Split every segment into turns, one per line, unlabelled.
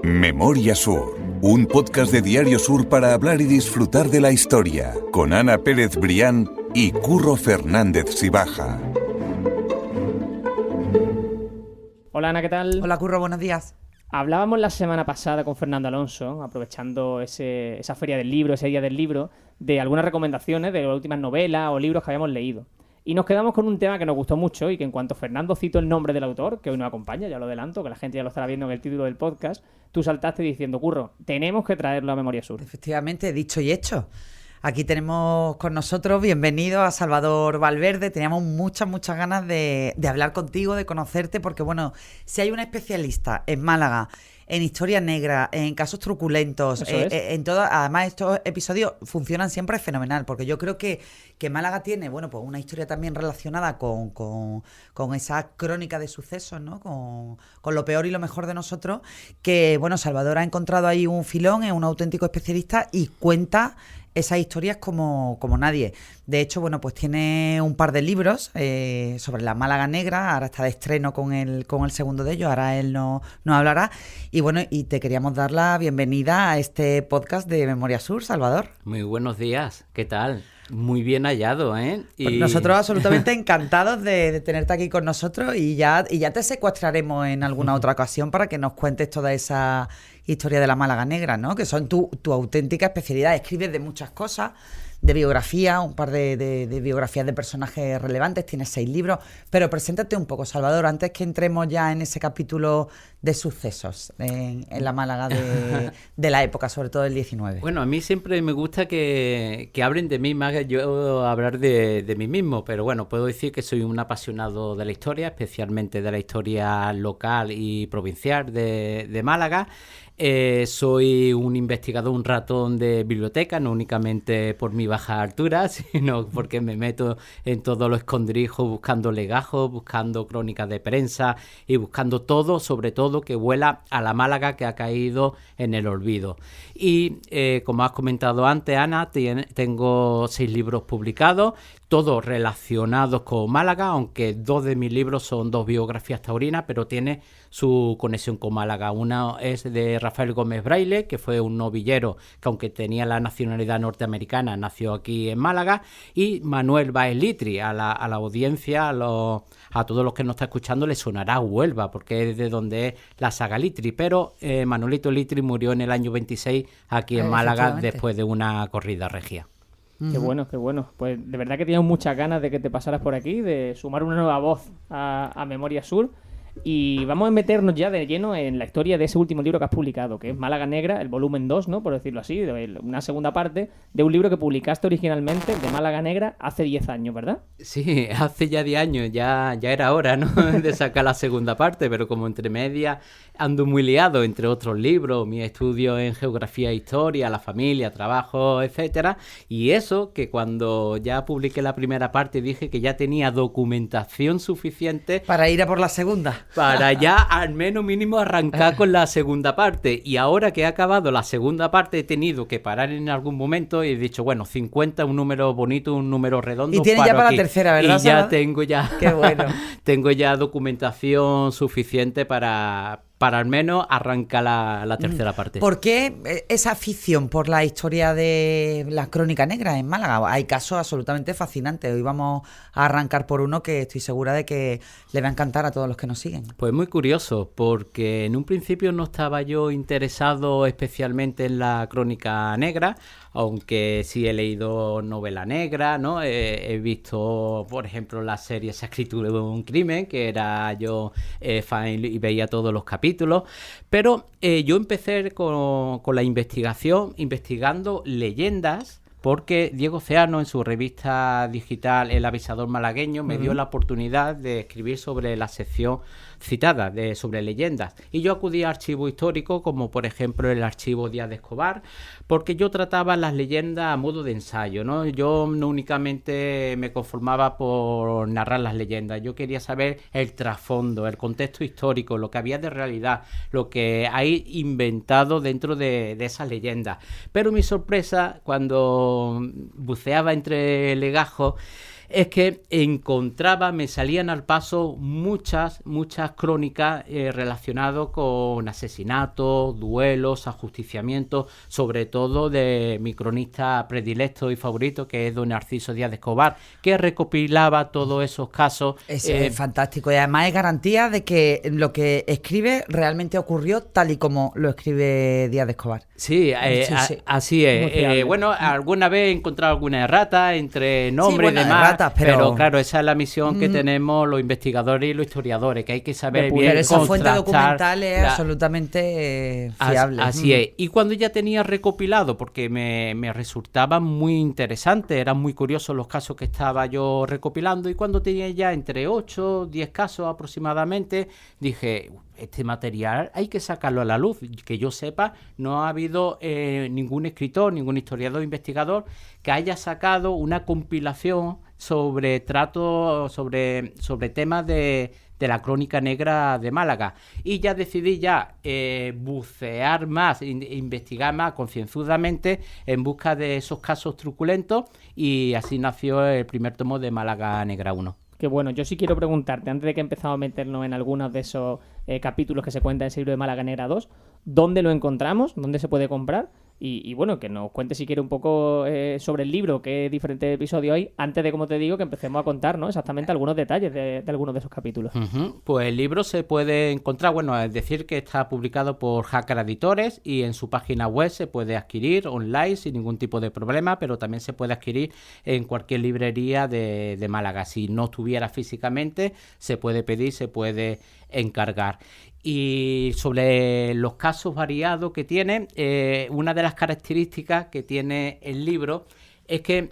Memoria Sur, un podcast de Diario Sur para hablar y disfrutar de la historia, con Ana Pérez Brián y Curro Fernández Sibaja.
Hola Ana, ¿qué tal?
Hola Curro, buenos días.
Hablábamos la semana pasada con Fernando Alonso, aprovechando esa feria del libro, ese día del libro, de algunas recomendaciones de las últimas novelas o libros que habíamos leído. Y nos quedamos con un tema que nos gustó mucho y que en cuanto Fernando citó el nombre del autor, que hoy nos acompaña, ya lo adelanto, que la gente ya lo estará viendo en el título del podcast, tú saltaste diciendo, Curro, tenemos que traerlo a Memoria Sur.
Efectivamente, dicho y hecho. Aquí tenemos con nosotros, bienvenido a Salvador Valverde. Teníamos muchas ganas de hablar contigo, de conocerte, porque bueno, si hay un especialista en Málaga, en historia negra, en casos truculentos, en todo, además estos episodios funcionan siempre fenomenal, porque yo creo que Málaga tiene, bueno, pues una historia también relacionada con esa crónica de sucesos, ¿no? Con lo peor y lo mejor de nosotros, que bueno, Salvador ha encontrado ahí un filón, es un auténtico especialista y cuenta esas historias como nadie. De hecho, bueno, pues tiene un par de libros sobre la Málaga Negra. Ahora está de estreno con el segundo de ellos. Ahora él nos hablará. Y bueno, y te queríamos dar la bienvenida a este podcast de Memoria Sur, Salvador.
Muy buenos días. ¿Qué tal? Muy bien hallado, ¿eh?
Pues nosotros absolutamente encantados de tenerte aquí con nosotros y ya te secuestraremos en alguna otra ocasión para que nos cuentes toda esa historia de la Málaga Negra, ¿no? Que son tu auténtica especialidad. Escribes de muchas cosas, de biografía, un par de biografías de personajes relevantes, tienes 6 libros, pero preséntate un poco, Salvador, antes que entremos ya en ese capítulo de sucesos en la Málaga de la época, sobre todo del 19.
Bueno, a mí siempre me gusta que hablen de mí más que yo hablar de mí mismo, pero bueno, puedo decir que soy un apasionado de la historia, especialmente de la historia local y provincial de Málaga. Soy un investigador, un ratón de biblioteca, no únicamente por mi baja altura, sino porque me meto en todos los escondrijos buscando legajos, buscando crónicas de prensa y buscando todo, sobre todo que huela a la Málaga que ha caído en el olvido. Y como has comentado antes, Ana, tengo 6 libros publicados, todos relacionados con Málaga, aunque 2 de mis libros son 2 biografías taurinas, pero tiene su conexión con Málaga. Una es de Rafael Gómez Braille, que fue un novillero que aunque tenía la nacionalidad norteamericana, nació aquí en Málaga, y Manuel Báez Litri. A la audiencia, a todos los que nos están escuchando, les sonará Huelva, porque es de donde es la saga Litri, pero Manuelito Litri murió en el año 26 aquí en Málaga después de una corrida regia.
Qué bueno, qué bueno. Pues de verdad que teníamos muchas ganas de que te pasaras por aquí, de sumar una nueva voz a Memoria Sur. Y vamos a meternos ya de lleno en la historia de ese último libro que has publicado, que es Málaga Negra, el volumen 2, ¿no? Por decirlo así, una segunda parte de un libro que publicaste originalmente, de Málaga Negra, hace 10 años, ¿verdad?
Sí, hace ya 10 años, ya era hora, ¿no? de sacar la segunda parte, pero como entre medias ando muy liado, entre otros libros, mis estudios en geografía e historia, la familia, trabajo, etcétera, y eso que cuando ya publiqué la primera parte dije que ya tenía documentación suficiente
para ir a por la segunda.
Para ya al menos mínimo arrancar con la segunda parte. Y ahora que he acabado la segunda parte he tenido que parar en algún momento y he dicho, bueno, 50, un número bonito, un número redondo.
Y tienes ya para la tercera, ¿verdad?
Y ya tengo ya...
Qué bueno.
Tengo ya documentación suficiente para al menos arrancar la tercera parte.
¿Por qué esa afición por la historia de la crónica negra en Málaga? Hay casos absolutamente fascinantes. Hoy vamos a arrancar por uno que estoy segura de que le va a encantar a todos los que nos siguen.
Pues muy curioso, porque en un principio no estaba yo interesado especialmente en la crónica negra, aunque sí he leído novela negra, ¿no? He visto, por ejemplo, la serie Se ha escrito un crimen, que era yo fan y veía todos los capítulos, pero yo empecé con la investigación, investigando leyendas, porque Diego Ceano en su revista digital El Avisador Malagueño me dio la oportunidad de escribir sobre la sección citada sobre leyendas, y yo acudí a archivos históricos como por ejemplo el archivo Díaz de Escobar, porque yo trataba las leyendas a modo de ensayo, ¿no? Yo no únicamente me conformaba por narrar las leyendas, yo quería saber el trasfondo, el contexto histórico, lo que había de realidad, lo que hay inventado dentro de esas leyendas. Pero mi sorpresa cuando buceaba entre legajos es que me salían al paso muchas crónicas relacionadas con asesinatos, duelos, ajusticiamientos, sobre todo de mi cronista predilecto y favorito, que es don Narciso Díaz de Escobar, que recopilaba todos esos casos.
Es fantástico, y además es garantía de que lo que escribe realmente ocurrió tal y como lo escribe Díaz de Escobar.
Sí,
sí.
Así es. Bueno, alguna vez he encontrado alguna errata entre nombres y demás,
erratas, pero
claro, esa es la misión que tenemos los investigadores y los historiadores, que hay que saber bien
pero esa fuente
contrastar
documental es absolutamente fiable.
Así es. Y cuando ya tenía recopilado, porque me resultaban muy interesantes, eran muy curiosos los casos que estaba yo recopilando, y cuando tenía ya entre 8 o 10 casos aproximadamente, dije, este material hay que sacarlo a la luz. Que yo sepa, no ha habido ningún escritor, ningún historiador, investigador que haya sacado una compilación sobre temas de la crónica negra de Málaga. Y ya decidí bucear más, investigar más concienzudamente en busca de esos casos truculentos, y así nació el primer tomo de Málaga Negra 1.
Que bueno, yo sí quiero preguntarte, antes de que empezamos a meternos en algunos de esos capítulos que se cuentan en ese libro de Málaga Negra 2, ¿dónde lo encontramos? ¿Dónde se puede comprar? Y bueno, que nos cuentes si quieres un poco sobre el libro, qué diferentes episodios hay, antes de, como te digo, que empecemos a contar, ¿no?, exactamente algunos detalles de algunos de esos capítulos.
Pues el libro se puede encontrar, es decir, que está publicado por Jácar Editores, y en su página web se puede adquirir online sin ningún tipo de problema, pero también se puede adquirir en cualquier librería de Málaga. Si no estuviera físicamente, se puede pedir, se puede encargar. Y sobre los casos variados que tiene, una de las características que tiene el libro es que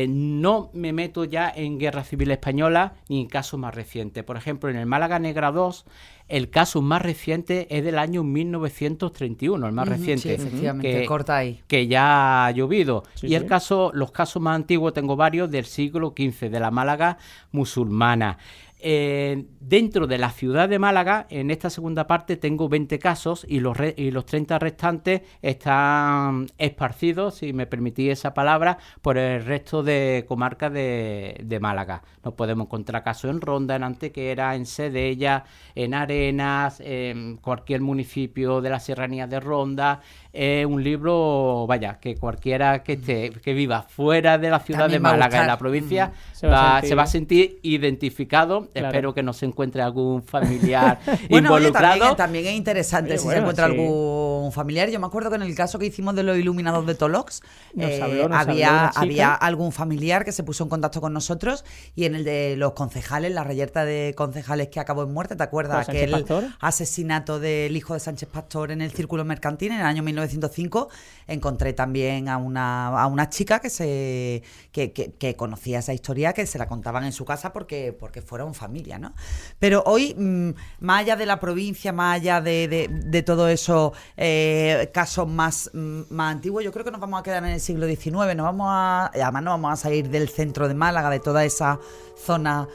no me meto ya en Guerra Civil Española ni en casos más recientes. Por ejemplo, en el Málaga Negra 2, el caso más reciente es del año 1931, el más reciente.
Sí, efectivamente, corta ahí.
Que ya ha llovido.
Sí,
y los casos más antiguos, tengo varios del siglo XV, de la Málaga musulmana. Dentro de la ciudad de Málaga, en esta segunda parte, tengo 20 casos, y los 30 restantes están esparcidos, si me permitís esa palabra, por el resto de comarcas de Málaga. Nos podemos encontrar casos en Ronda, en Antequera, en Sedella, en Arenas, en cualquier municipio de la serranía de Ronda. Es un libro, que cualquiera que viva fuera de la ciudad
También
de Málaga,
en
la provincia,
se va a
sentir identificado.
Claro.
Espero que no se encuentre algún familiar
Bueno,
involucrado.
oye, también es interesante si se encuentra algún familiar. Yo me acuerdo que en el caso que hicimos de los iluminados de Tolox, había algún familiar que se puso en contacto con nosotros, y en el de los concejales, la reyerta de concejales que acabó en muerte, ¿te acuerdas? Aquel asesinato del hijo de Sánchez Pastor en el Círculo Mercantil en el año 1905, encontré también a una chica que conocía esa historia, que se la contaban en su casa porque fueron familia, ¿no? Pero hoy, más allá de la provincia, más allá de todo eso, casos más antiguos, yo creo que nos vamos a quedar en el siglo XIX. Además no vamos a salir del centro de Málaga, de toda esa zona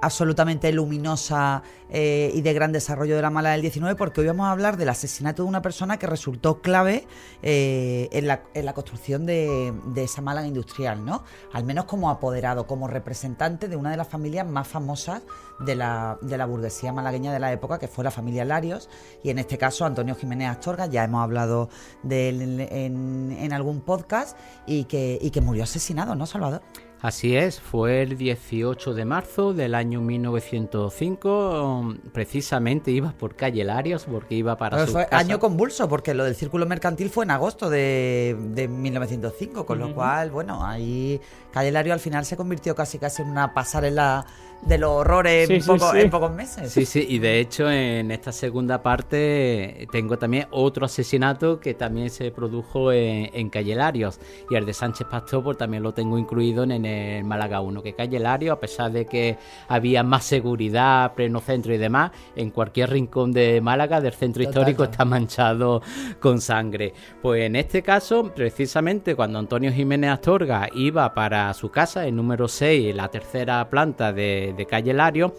absolutamente luminosa y de gran desarrollo de la Málaga del XIX, porque hoy vamos a hablar del asesinato de una persona que resultó clave en la construcción de esa Málaga industrial, ¿no? Al menos como apoderado, como representante de una de las familias más famosas de la burguesía malagueña de la época, que fue la familia Larios, y en este caso Antonio Jiménez Astorga. Ya hemos hablado de él en algún podcast, y que murió asesinado, ¿no, Salvador?
Así es, fue el 18 de marzo del año 1905, precisamente iba por calle Larios, porque iba para su
fue
casa.
Año convulso, porque lo del Círculo Mercantil fue en agosto de 1905, con lo cual, ahí calle Larios al final se convirtió casi en una pasarela de los horrores en pocos meses.
Sí, y de hecho en esta segunda parte tengo también otro asesinato que también se produjo en Calle Larios, y el de Sánchez Pastor pues también lo tengo incluido en el Málaga 1, que Calle Larios, a pesar de que había más seguridad, pleno centro y demás, en cualquier rincón de Málaga, del centro histórico, está manchado con sangre. Pues en este caso, precisamente cuando Antonio Jiménez Astorga iba para su casa, el número 6, la tercera planta de Calle Larios,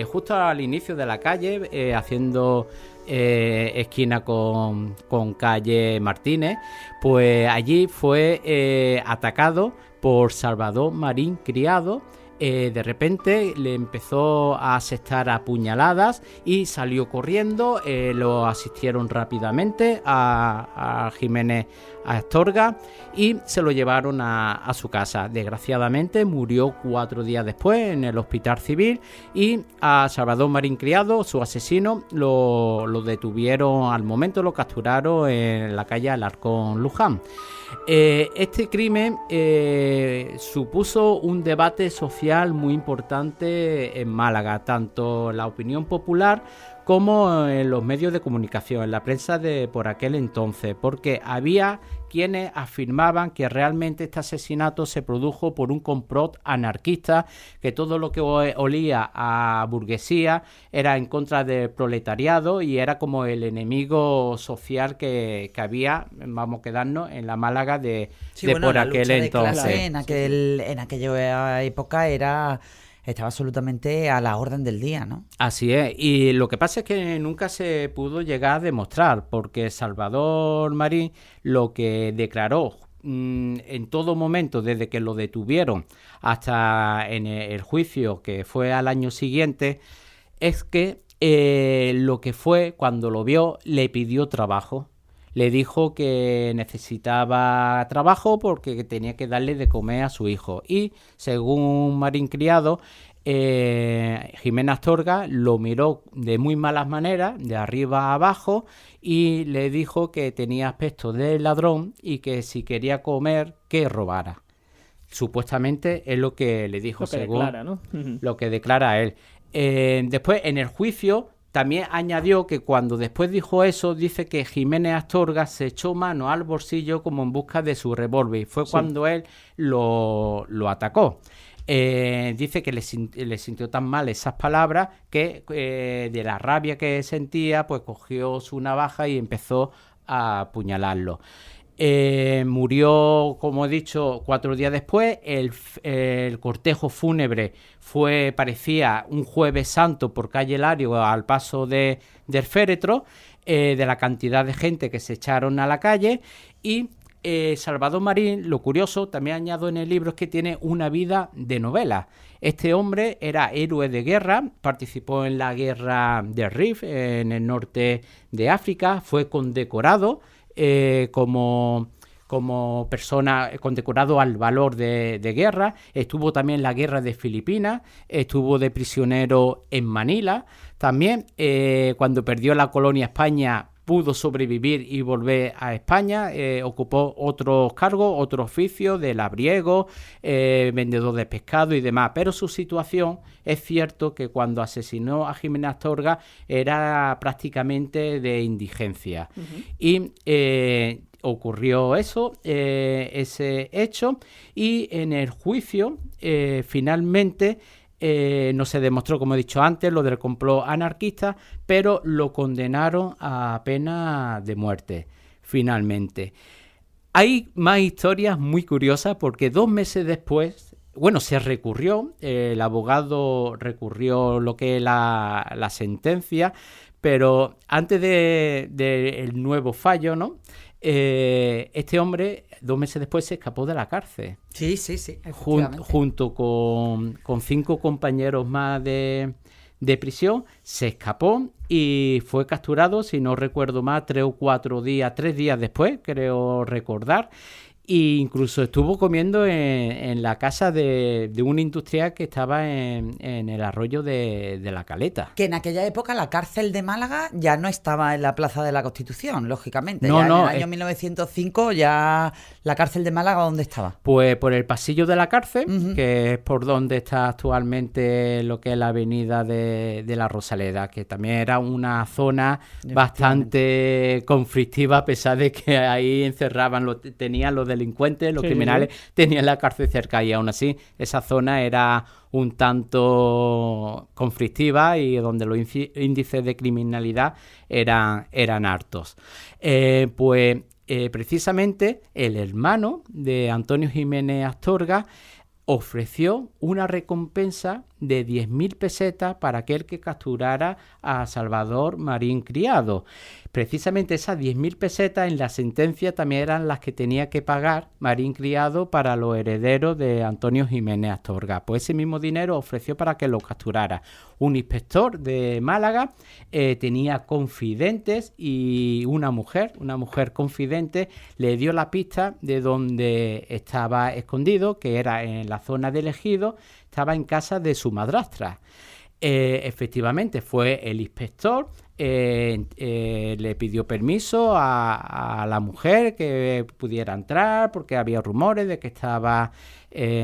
justo al inicio de la calle, haciendo esquina con calle Martínez, pues allí fue atacado por Salvador Marín Criado. De repente le empezó a asestar a puñaladas y salió corriendo. Lo asistieron rápidamente a Jiménez Astorga y se lo llevaron a su casa. Desgraciadamente murió 4 días después en el hospital civil, y a Salvador Marín Criado, su asesino, lo detuvieron al momento, lo capturaron en la calle Alarcón, Luján. Este crimen supuso un debate social muy importante en Málaga, tanto en la opinión popular como en los medios de comunicación, en la prensa de por aquel entonces, porque había quienes afirmaban que realmente este asesinato se produjo por un complot anarquista, que todo lo que olía a burguesía era en contra del proletariado y era como el enemigo social que había, vamos a quedarnos, en la Málaga de por aquel entonces.
En aquella época estaba absolutamente a la orden del día, ¿no?
Así es, y lo que pasa es que nunca se pudo llegar a demostrar, porque Salvador Marín lo que declaró en todo momento, desde que lo detuvieron hasta en el juicio que fue al año siguiente, es que lo que fue, cuando lo vio, le pidió trabajo. Le dijo que necesitaba trabajo porque tenía que darle de comer a su hijo. Y según Marín Criado, Jiménez Astorga lo miró de muy malas maneras, de arriba a abajo, y le dijo que tenía aspecto de ladrón y que si quería comer, que robara. Supuestamente es lo que le dijo, según declara, ¿no? Lo que declara él. Después, en el juicio, también añadió que cuando después dijo eso, dice que Jiménez Astorga se echó mano al bolsillo como en busca de su revólver. Fue cuando él lo atacó. Dice que le sintió tan mal esas palabras que de la rabia que sentía, pues cogió su navaja y empezó a apuñalarlo. Murió, como he dicho, 4 días después. El cortejo fúnebre parecía un Jueves Santo por calle Lario al paso del féretro, de la cantidad de gente que se echaron a la calle. Y Salvador Marín, lo curioso, también añado en el libro, es que tiene una vida de novela. Este hombre era héroe de guerra, participó en la guerra de Rif en el norte de África, fue condecorado como persona, condecorado al valor de guerra. Estuvo también en la guerra de Filipinas, estuvo de prisionero en Manila. También cuando perdió la colonia España pudo sobrevivir y volver a España. Ocupó otros cargos, otro oficio de labriego, vendedor de pescado y demás, pero su situación, es cierto que cuando asesinó a Jiménez Astorga era prácticamente de indigencia. Y ocurrió eso, ese hecho, y en el juicio finalmente no se demostró, como he dicho antes, lo del complot anarquista, pero lo condenaron a pena de muerte finalmente. Hay más historias muy curiosas porque 2 meses después, se recurrió, el abogado recurrió lo que es la sentencia, pero antes del nuevo fallo, ¿no? Este hombre 2 meses después se escapó de la cárcel.
Sí,
Junto con 5 compañeros más de prisión, se escapó y fue capturado, si no recuerdo mal, 3 o 4 días, 3 días después, creo recordar. E incluso estuvo comiendo en la casa de un industrial que estaba en el arroyo de la Caleta.
Que en aquella época la cárcel de Málaga ya no estaba en la Plaza de la Constitución, lógicamente.
En el
año 1905 ya la cárcel de Málaga, ¿dónde estaba?
Pues por el pasillo de la cárcel, que es por donde está actualmente lo que es la avenida de la Rosaleda, que también era una zona bastante conflictiva, a pesar de que ahí encerraban, tenían los delincuentes, los criminales, tenían la cárcel cerca, y aún así esa zona era un tanto conflictiva y donde los índices de criminalidad eran altos. Precisamente el hermano de Antonio Jiménez Astorga ofreció una recompensa de 10.000 pesetas para aquel que capturara a Salvador Marín Criado. Precisamente esas 10.000 pesetas en la sentencia también eran las que tenía que pagar Marín Criado para los herederos de Antonio Jiménez Astorga. Pues ese mismo dinero ofreció para que lo capturara. Un inspector de Málaga tenía confidentes y una mujer confidente, le dio la pista de donde estaba escondido, que era en la zona del Ejido, estaba en casa de su madrastra. Efectivamente, fue el inspector, le pidió permiso a la mujer que pudiera entrar porque había rumores de que estaba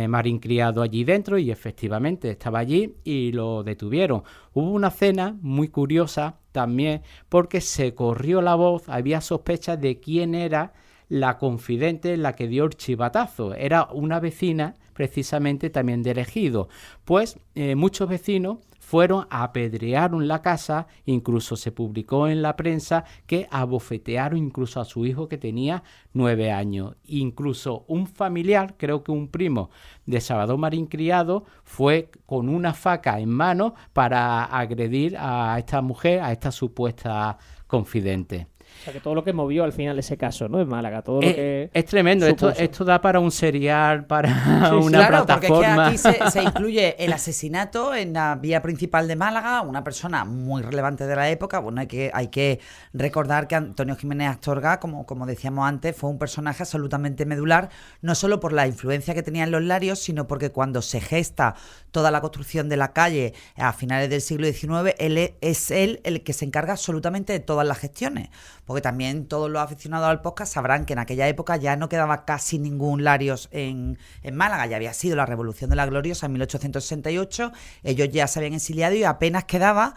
Marín Criado allí dentro, y efectivamente estaba allí y lo detuvieron. Hubo una cena muy curiosa también porque se corrió la voz, había sospechas de quién era la confidente, la que dio el chivatazo. Era una vecina precisamente también del Ejido. Pues muchos vecinos fueron, apedrearon la casa, incluso se publicó en la prensa que abofetearon incluso a su hijo que tenía 9 años. Incluso un familiar, creo que un primo de Salvador Marín Criado, fue con una faca en mano para agredir a esta mujer, a esta supuesta confidente.
O sea, que todo lo que movió al final ese caso, ¿no? En Málaga, todo lo que...
Es tremendo, esto da para un serial, para una
claro,
plataforma.
Porque es que aquí se incluye el asesinato en la vía principal de Málaga, una persona muy relevante de la época. Bueno, hay que recordar que Antonio Jiménez Astorga, como decíamos antes, fue un personaje absolutamente medular, no solo por la influencia que tenía en los Larios, sino porque cuando se gesta toda la construcción de la calle a finales del siglo XIX, es él el que se encarga absolutamente de todas las gestiones. Porque también todos los aficionados al podcast sabrán que en aquella época ya no quedaba casi ningún Larios en Málaga. Ya había sido la Revolución de la Gloriosa en 1868, ellos ya se habían exiliado y apenas quedaba,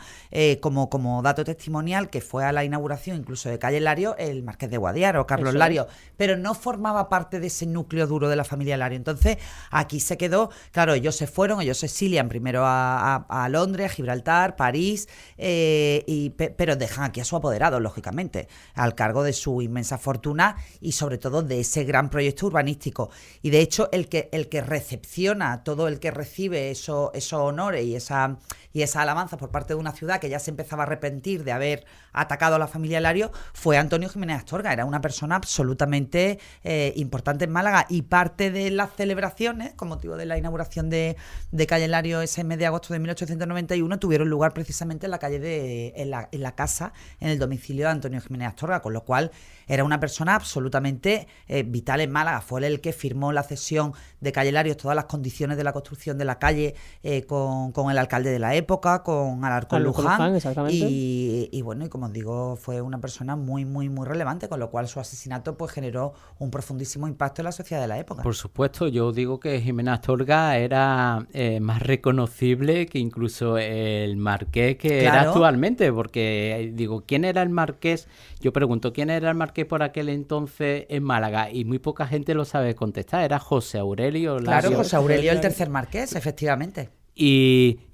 como dato testimonial, que fue a la inauguración incluso de Calle Lario, el Marqués de Guadiaro, Carlos Lario, pero no formaba parte de ese núcleo duro de la familia Lario. Entonces aquí se quedó, claro, ellos se fueron, ellos se exilian primero a Londres, a Gibraltar, París, pero dejan aquí a su apoderado, lógicamente, al cargo de su inmensa fortuna y sobre todo de ese gran proyecto urbanístico. Y de hecho el que recepciona, todo el que recibe esos honores y esa alabanza por parte de una ciudad que ya se empezaba a arrepentir de haber atacado a la familia Lario, fue Antonio Jiménez Astorga. Era una persona absolutamente importante en Málaga, y parte de las celebraciones con motivo de la inauguración de Calle Lario ese mes de agosto de 1891 tuvieron lugar precisamente en la calle en la casa, en el domicilio de Antonio Jiménez Astorga, con lo cual era una persona absolutamente vital en Málaga. Fue él el que firmó la cesión de Calle Larios, todas las condiciones de la construcción de la calle, con el alcalde de la época, con Alarcón Luján, y bueno, y como os digo, fue una persona muy, muy, muy relevante, con lo cual su asesinato pues generó un profundísimo impacto en la sociedad de la época.
Por supuesto, yo digo que Jiménez Astorga era más reconocible que incluso el marqués que era actualmente, porque digo, ¿quién era el marqués? Yo pregunto, ¿quién era el marqués por aquel entonces en Málaga? Y muy poca gente lo sabe contestar. Era José Aurelio Lario.
Claro, José Aurelio, el tercer marqués, efectivamente.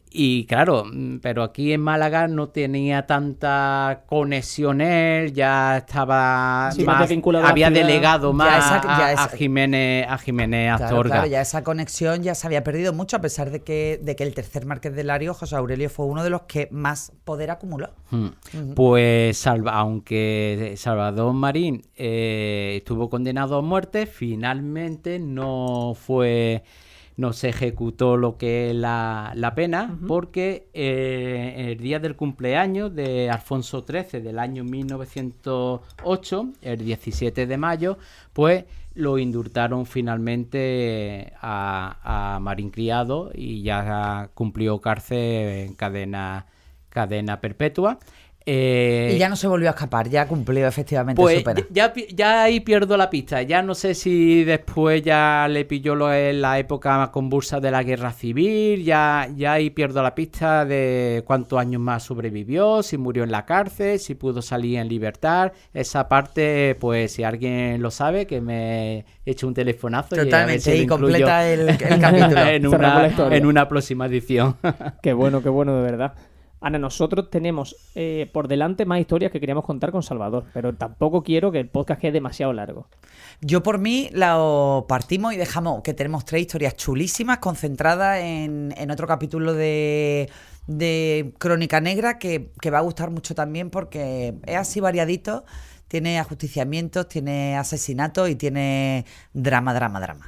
Y claro, pero aquí en Málaga no tenía tanta conexión él, ya estaba más, había delegado más a Jiménez Astorga.
Claro, ya esa conexión ya se había perdido mucho, a pesar de que el tercer marqués de Lario, José Aurelio, fue uno de los que más poder acumuló.
Pues aunque Salvador Marín estuvo condenado a muerte, finalmente no se ejecutó lo que es la pena, porque el día del cumpleaños de Alfonso XIII del año 1908, el 17 de mayo, pues lo indultaron finalmente a Marín Criado y ya cumplió cárcel en cadena perpetua.
Y ya no se volvió a escapar, ya cumplió efectivamente
pues
su pena.
Ya ahí pierdo la pista. Ya no sé si después ya le pilló la época convulsa de la guerra civil. Ya ahí pierdo la pista de cuántos años más sobrevivió, si murió en la cárcel, si pudo salir en libertad. Esa parte, pues si alguien lo sabe, que me eche un telefonazo.
Totalmente,
y
completa el capítulo.
en una próxima edición.
Qué bueno, de verdad. Ana, nosotros tenemos por delante más historias que queríamos contar con Salvador, pero tampoco quiero que el podcast quede demasiado largo.
Yo por mí lo partimos y dejamos que tenemos 3 historias chulísimas concentradas en otro capítulo de Crónica Negra que va a gustar mucho también porque es así variadito. Tiene ajusticiamientos, tiene asesinatos y tiene drama.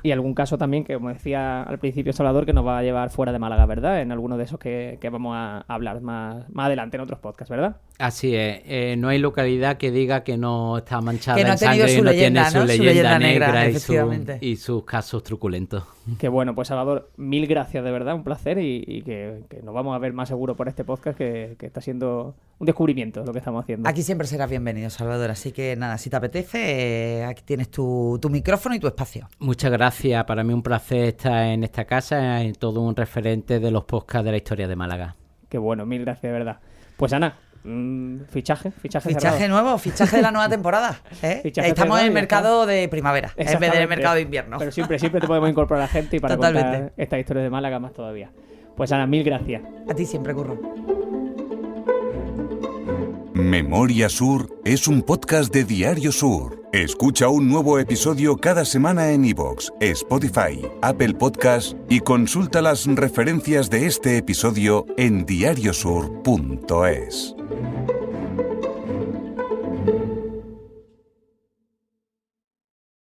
Y algún caso también, que como decía al principio Salvador, que nos va a llevar fuera de Málaga, ¿verdad? En alguno de esos que vamos a hablar más adelante en otros podcasts, ¿verdad?
Así es. No hay localidad que diga que no está manchada
que no
en sangre,
su
no
leyenda,
tiene su
¿no?
leyenda negra
efectivamente.
y sus casos truculentos.
Que bueno, pues Salvador, mil gracias, de verdad, un placer y que nos vamos a ver más seguro por este podcast que está siendo un descubrimiento lo que estamos haciendo.
Aquí siempre serás bienvenido, Salvador, así que nada, si te apetece, aquí tienes tu micrófono y tu espacio.
Muchas gracias, para mí un placer estar en esta casa, en todo un referente de los podcasts de la historia de Málaga.
Qué bueno, mil gracias, de verdad. Pues Ana, fichaje cerrado.
Nuevo, fichaje de la nueva temporada. Estamos en el mercado de primavera en vez del mercado de invierno.
Pero siempre te podemos incorporar a la gente y para contar estas historias de Málaga más todavía. Pues Ana, mil gracias.
A ti siempre, Curro.
Memoria Sur es un podcast de Diario Sur. Escucha un nuevo episodio cada semana en iVoox, Spotify, Apple Podcasts y consulta las referencias de este episodio en diariosur.es.